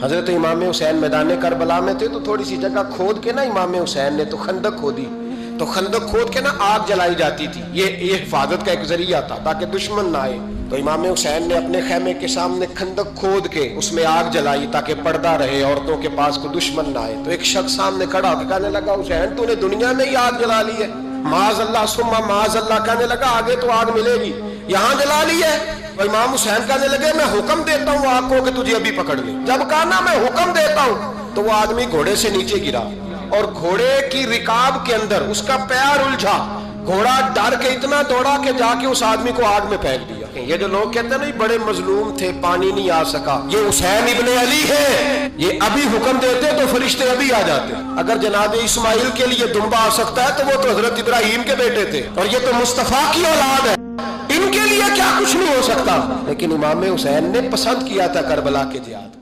حضرت امام حسین میدان کربلا میں تھے تو تھوڑی سی جگہ کھود کے نا امام حسین نے تو خندق کھودی، تو خندق کھود کے نا آگ جلائی جاتی تھی، یہ حفاظت کا ایک ذریعہ تھا تاکہ دشمن نہ آئے۔ تو امام حسین نے اپنے خیمے کے سامنے خندق کھود کے اس میں آگ جلائی تاکہ پردہ رہے، عورتوں کے پاس کو دشمن نہ آئے۔ تو ایک شخص سامنے کھڑا ہو کے کہنے لگا حسین تو نے دنیا میں ہی آگ جلا لی ہے، معاذ اللہ ثم معاذ اللہ، کہنے لگا آگے تو آگ ملے گی، یہاں جلا لی ہے؟ تو امام حسین کہنے لگے میں حکم دیتا ہوں آگ کو کہ تجھے ابھی پکڑ لے۔ جب کہا نا میں حکم دیتا ہوں تو وہ آدمی گھوڑے سے نیچے گرا اور گھوڑے کی رکاب کے اندر اس کا پیر الجھا، گھوڑا ڈر کے اتنا دوڑا کہ جا کے اس آدمی کو آگ میں پھینک دیا۔ یہ جو لوگ کہتے ہیں نا بڑے مظلوم تھے پانی نہیں آ سکا، یہ حسین ابن علی ہے، یہ ابھی حکم دیتے تو فرشتے ابھی آ جاتے۔ اگر جناب اسماعیل کے لیے دمبا آ سکتا ہے تو وہ تو حضرت ابراہیم کے بیٹے تھے، اور یہ تو مصطفیٰ کی اولاد ہے، ان کے لیے کیا کچھ نہیں ہو سکتا؟ لیکن امام حسین نے پسند کیا تھا کربلا کے جہاد۔